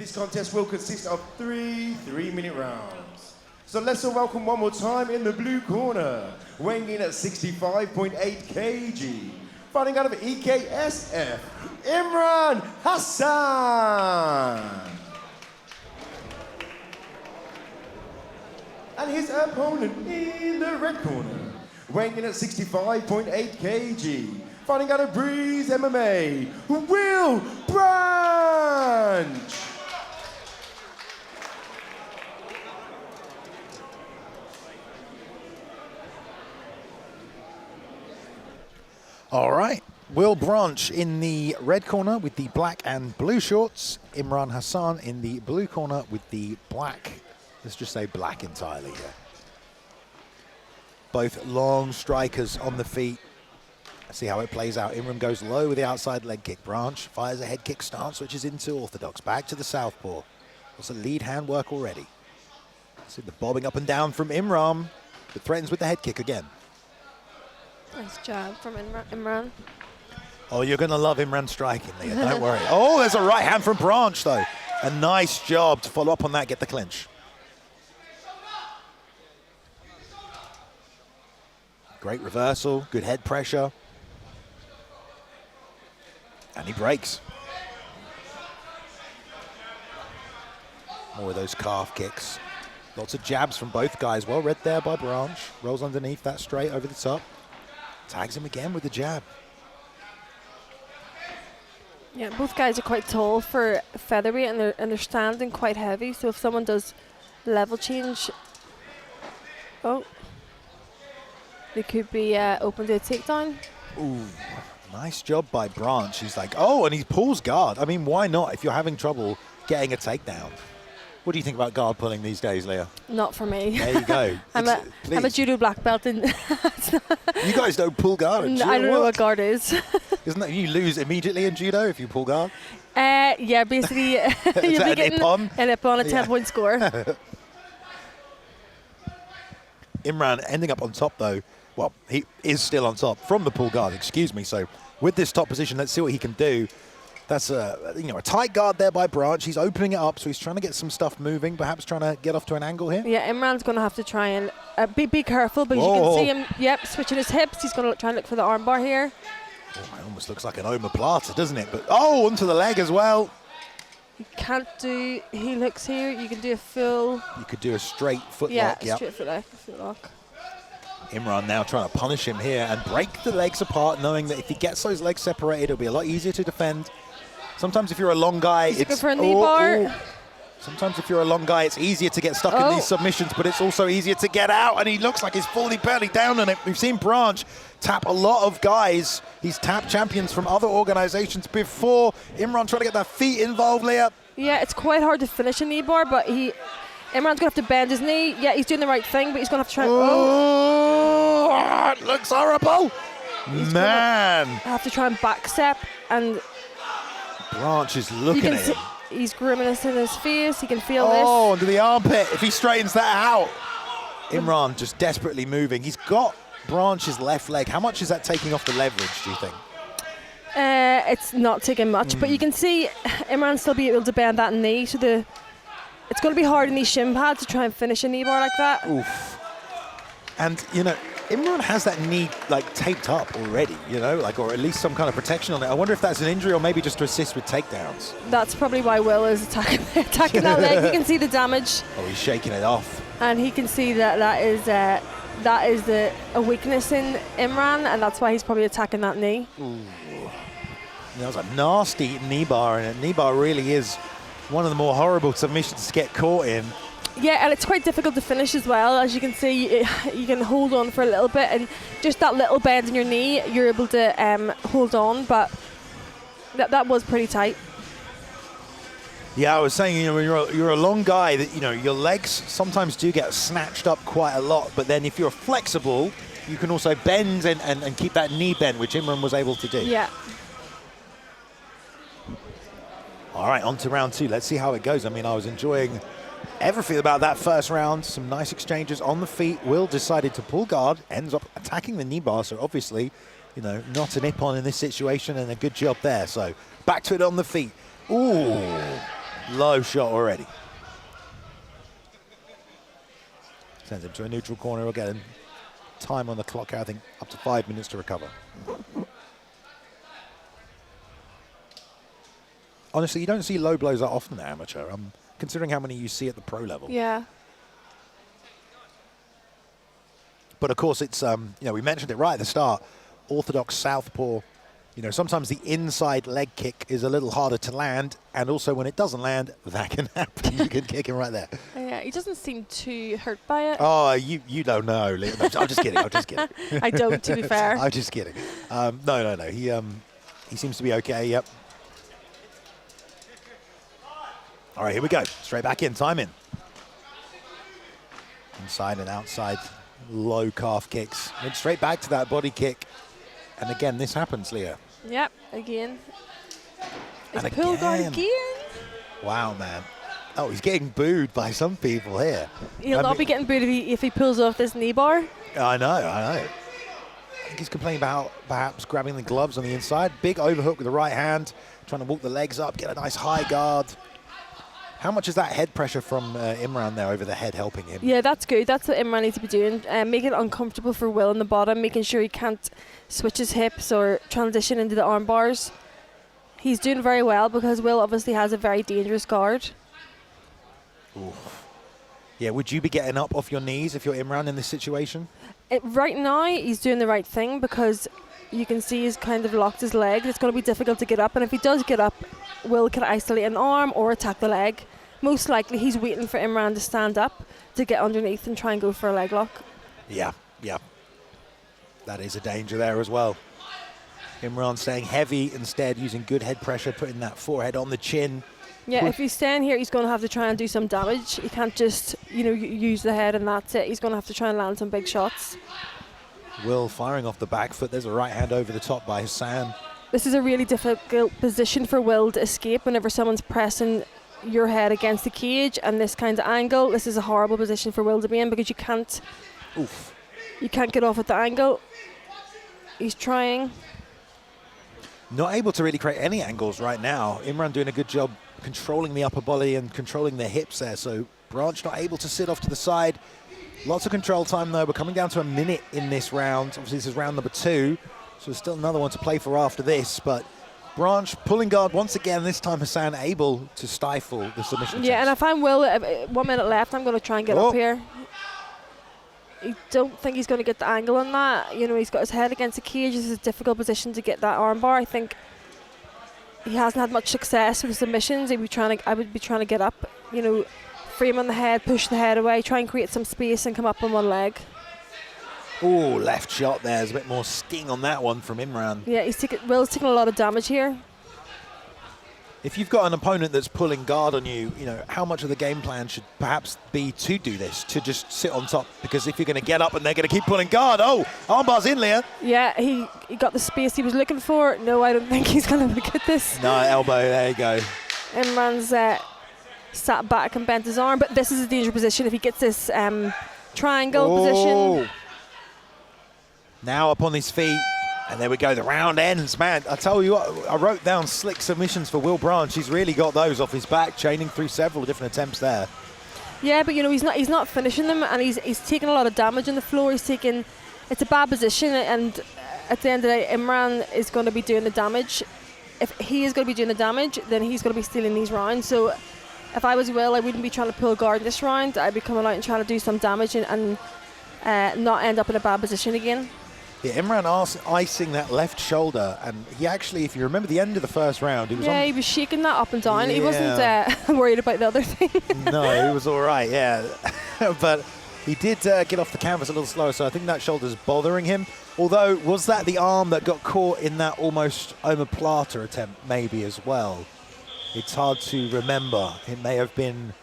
This contest will consist of three 3-minute rounds. So let's all welcome one more time in the blue corner, weighing in at 65.8 kg, fighting out of EKSF, Imran Hassan. And his opponent in the red corner, weighing in at 65.8 kg, fighting out of Breeze MMA, Will Branch. All right, Will Branch in the red corner with the black and blue shorts. Imran Hassan in the blue corner with the black, let's just say black entirely here. Both long strikers on the feet. Let's see how it plays out. Imran goes low with the outside leg kick. Branch fires a head kick stance, switches into orthodox. Back to the southpaw. Also lead hand work already. See the bobbing up and down from Imran, but threatens with the head kick again. Nice job from Imran. Oh, you're going to love Imran striking, Leah, don't worry. Oh, there's a right hand from Branch, though. A nice job to follow up on that, get the clinch. Great reversal, good head pressure. And he breaks. More of those calf kicks. Lots of jabs from both guys. Well read there by Branch. Rolls underneath that straight over the top. Tags him again with the jab. Yeah, both guys are quite tall for featherweight, and they're standing quite heavy. So if someone does level change, they could be open to a takedown. Ooh, nice job by Branch. He's like, oh, and he pulls guard. I mean, why not if you're having trouble getting a takedown? What do you think about guard pulling these days, Leah? Not for me. There you go. I'm a judo black belt. And you guys don't pull guard in judo? I don't know what guard is. Isn't that you lose immediately in judo if you pull guard? Yeah, basically you'll be getting an ippon, a 10-point score. Imran ending up on top though. Well, he is still on top from the pull guard, excuse me. So with this top position, let's see what he can do. That's a tight guard there by Branch. He's opening it up, so he's trying to get some stuff moving, perhaps trying to get off to an angle here. Yeah, Imran's going to have to try and be careful, because you can see him, switching his hips. He's going to try and look for the armbar here. Oh, it almost looks like an omoplata, doesn't it? But onto the leg as well. You can't do heel hooks here. You can do a full... You could do a straight foot lock. Yeah, straight foot lock. Imran now trying to punish him here and break the legs apart, knowing that if he gets those legs separated, it'll be a lot easier to defend. Sometimes if you're a long guy, it's for a knee bar. Sometimes if you're a long guy, it's easier to get stuck in these submissions, but it's also easier to get out, and he looks like he's fully barely down on it. We've seen Branch tap a lot of guys. He's tapped champions from other organizations before. Imran trying to get that feet involved, Leah. Yeah, it's quite hard to finish a knee bar, but Imran's going to have to bend his knee. Yeah, he's doing the right thing, but he's going to have to try and... it looks horrible. Man. Have to try and back step, and... Branch is looking at him. He's grimacing in his face. He can feel this. Oh, under the armpit. If he straightens that out. Imran just desperately moving. He's got Branch's left leg. How much is that taking off the leverage, do you think? It's not taking much, but you can see Imran still be able to bend that knee. So it's going to be hard in these shin pads to try and finish a knee bar like that. Oof. And, Imran has that knee taped up already, or at least some kind of protection on it. I wonder if that's an injury or maybe just to assist with takedowns. That's probably why Will is attacking that leg. He can see the damage. Oh, he's shaking it off. And he can see that is a weakness in Imran, and that's why he's probably attacking that knee. Ooh. That was a nasty knee bar, and a knee bar really is one of the more horrible submissions to get caught in. Yeah, and it's quite difficult to finish as well. As you can see, you can hold on for a little bit, and just that little bend in your knee, you're able to hold on, but that was pretty tight. Yeah, I was saying, when you're a long guy, that your legs sometimes do get snatched up quite a lot, but then if you're flexible, you can also bend and keep that knee bend, which Imran was able to do. Yeah. All right, on to round two. Let's see how it goes. I mean, I was enjoying everything about that first round. Some nice exchanges on the feet. Will decided to pull guard, ends up attacking the knee bar, so obviously, not an ippon in this situation, and a good job there. So back to it on the feet. Ooh, Low shot already. Sends him to a neutral corner again. Time on the clock, I think up to 5 minutes to recover. Honestly, you don't see low blows that often at amateur, considering how many you see at the pro level. Yeah. But of course, it's, you know, we mentioned it right at the start, orthodox southpaw. You know, sometimes the inside leg kick is a little harder to land, and also when it doesn't land, that can happen. You can kick him right there. Yeah, he doesn't seem too hurt by it. Oh, you don't know, Liam. No, I'm just kidding. I'm just kidding. I don't, to be fair. I'm just kidding. No. He seems to be okay. Yep. All right, here we go. Straight back in. Time in. Inside and outside, low calf kicks. Went straight back to that body kick. And again, this happens, Leah. Yep, again. And It's pulled guard again. Wow, man. Oh, he's getting booed by some people here. He'll not be getting booed if he pulls off this knee bar. I know. I think he's complaining about perhaps grabbing the gloves on the inside. Big overhook with the right hand, trying to walk the legs up, get a nice high guard. How much is that head pressure from Imran there over the head helping him? Yeah, that's good. That's what Imran needs to be doing. Make it uncomfortable for Will in the bottom, making sure he can't switch his hips or transition into the arm bars. He's doing very well because Will obviously has a very dangerous guard. Oof. Yeah, would you be getting up off your knees if you're Imran in this situation? Right now, he's doing the right thing because you can see he's kind of locked his leg. It's going to be difficult to get up, and if he does get up, Will can isolate an arm or attack the leg. Most likely, he's waiting for Imran to stand up to get underneath and try and go for a leg lock. Yeah. That is a danger there as well. Imran staying heavy instead, using good head pressure, putting that forehead on the chin. Yeah, if he's staying here, he's going to have to try and do some damage. He can't just, use the head and that's it. He's going to have to try and land some big shots. Will firing off the back foot. There's a right hand over the top by Hassan. This is a really difficult position for Will to escape whenever someone's pressing your head against the cage and this kind of angle. This is a horrible position for Will to be in because you can't get off at the angle. He's trying. Not able to really create any angles right now. Imran doing a good job controlling the upper body and controlling the hips there. So Branch not able to sit off to the side. Lots of control time though. We're coming down to a minute in this round. Obviously this is round number 2. So there's still another one to play for after this. But Branch pulling guard once again. This time Hassan able to stifle the submission. Yeah, and if I'm Will, 1 minute left, I'm going to try and get up here. I don't think he's going to get the angle on that. He's got his head against the cage. This is a difficult position to get that arm bar. I think he hasn't had much success with submissions. I would be trying to get up, frame on the head, push the head away, try and create some space and come up on one leg. Oh, left shot there. There's a bit more sting on that one from Imran. Yeah, Will's taking a lot of damage here. If you've got an opponent that's pulling guard on you, how much of the game plan should perhaps be to do this, to just sit on top? Because if you're going to get up and they're going to keep pulling guard, armbar's in, Leah. Yeah, he got the space he was looking for. No, I don't think he's going to get this. No, elbow, there you go. Imran's sat back and bent his arm, but this is a dangerous position if he gets this triangle position. Now up on his feet. And there we go, the round ends, man. I tell you what, I wrote down slick submissions for Will Branch. He's really got those off his back, chaining through several different attempts there. Yeah, but he's not finishing them, and he's taking a lot of damage on the floor. It's a bad position, and at the end of the day, Imran is going to be doing the damage. If he is going to be doing the damage, then he's going to be stealing these rounds. So if I was Will, I wouldn't be trying to pull guard this round. I'd be coming out and trying to do some damage and not end up in a bad position again. Yeah, Imran icing that left shoulder, and he actually, if you remember the end of the first round, he was shaking that up and down. Yeah. He wasn't worried about the other thing. No, he was all right, yeah. But he did get off the canvas a little slower, so I think that shoulder's bothering him. Although, was that the arm that got caught in that almost omoplata attempt maybe as well? It's hard to remember. It may have been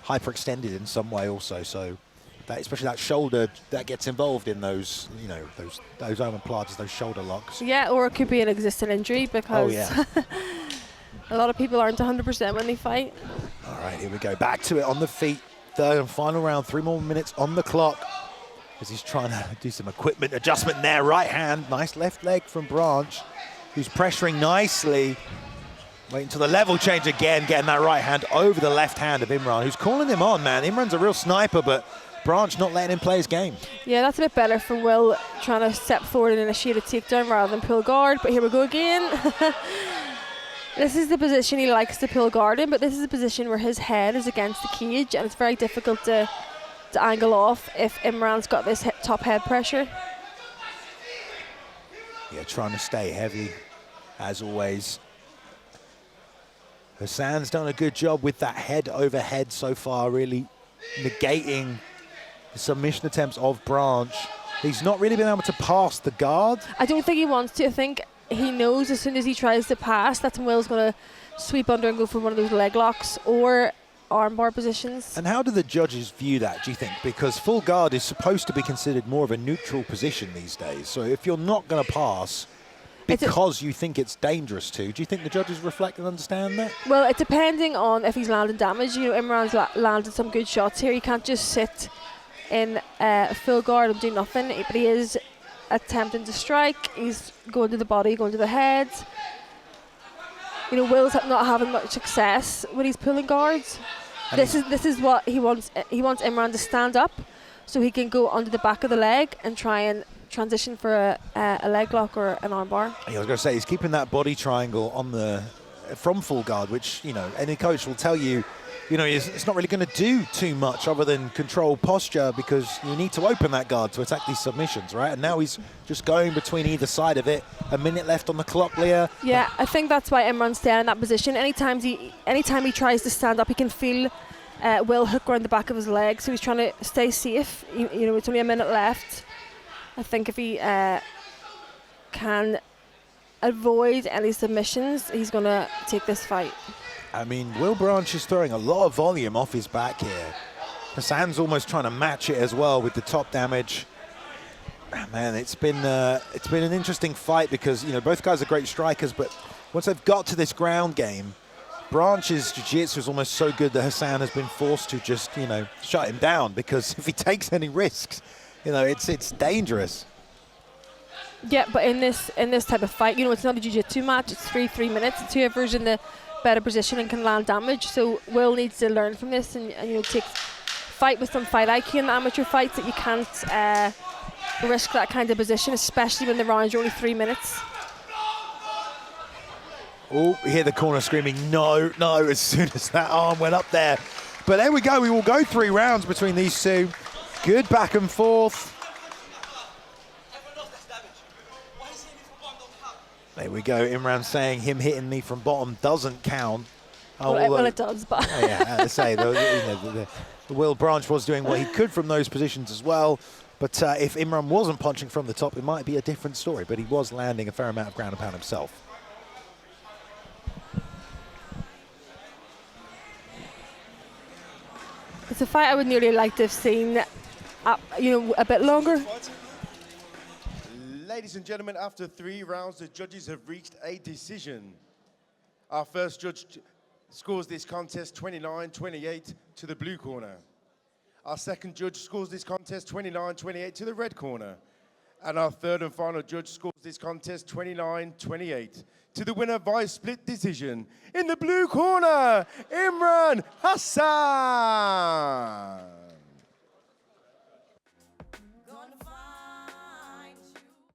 hyperextended in some way also, so that, especially that shoulder, that gets involved in those, those omoplatas, those shoulder locks. Yeah, or it could be an existing injury because a lot of people aren't 100% when they fight. All right, here we go. Back to it on the feet. Third and final round, 3 more minutes on the clock as he's trying to do some equipment adjustment there. Right hand, nice left leg from Branch, who's pressuring nicely. Wait until the level change again, getting that right hand over the left hand of Imran, who's calling him on, man. Imran's a real sniper, but Branch not letting him play his game. Yeah, that's a bit better for Will, trying to step forward and initiate a takedown rather than pull guard. But here we go again. This is the position he likes to pull guard in, but this is a position where his head is against the cage, and it's very difficult to angle off if Imran's got this top head pressure. Yeah, trying to stay heavy, as always. Hassan's done a good job with that head over head so far, really negating the submission attempts of Branch. He's not really been able to pass the guard. I don't think he wants to. I think he knows as soon as he tries to pass, that's when Will's going to sweep under and go for one of those leg locks or armbar positions. And how do the judges view that, do you think? Because full guard is supposed to be considered more of a neutral position these days. So if you're not going to pass because you think it's dangerous to, do you think the judges reflect and understand that? Well, it's depending on if he's landing damage. You know, Imran's landed some good shots here. He can't just sit in full guard and do nothing, but he is attempting to strike. He's going to the body, going to the head. You know, Will's not having much success when he's pulling guards. And this is what he wants. He wants Imran to stand up so he can go under the back of the leg and try and transition for a leg lock or an armbar. I was going to say, he's keeping that body triangle on from full guard, which, you know, any coach will tell you, you know, it's not really going to do too much other than control posture, because you need to open that guard to attack these submissions, right? And now he's just going between either side of it. A minute left on the clock, Leah. Yeah, I think that's why Imran's staying in that position. Anytime he tries to stand up, he can feel Will hook around the back of his leg, so he's trying to stay safe. You know, it's only a minute left. I think if he can avoid any submissions, he's going to take this fight. I mean, Will Branch is throwing a lot of volume off his back here. Hassan's almost trying to match it as well with the top damage. Man, it's been an interesting fight because, you know, both guys are great strikers, but once they've got to this ground game, Branch's jiu-jitsu is almost so good that Hassan has been forced to just, you know, shut him down, because if he takes any risks, you know, it's dangerous. Yeah, but in this type of fight, you know, it's not a jiu-jitsu match. It's 3 minutes. It's whoever's in the better position and can land damage. So Will needs to learn from this and you know, fight with some fight IQ in the amateur fights, that you can't risk that kind of position, especially when the rounds are only 3 minutes. Oh, you hear the corner screaming, no, no, as soon as that arm went up there. But there we go. We will go 3 rounds between these two. Good back and forth. There we go. Imran saying him hitting me from bottom doesn't count. Well, it does, but yeah, I say the Will Branch was doing what he could from those positions as well. But if Imran wasn't punching from the top, it might be a different story. But he was landing a fair amount of ground and pound himself. it's a fight I would nearly like to have seen, you know, a bit longer. Ladies and gentlemen, after 3 rounds, the judges have reached a decision. Our first judge scores this contest 29-28 to the blue corner. Our second judge scores this contest 29-28 to the red corner. And our third and final judge scores this contest 29-28 to the winner by split decision. In the blue corner, Imran Hassan.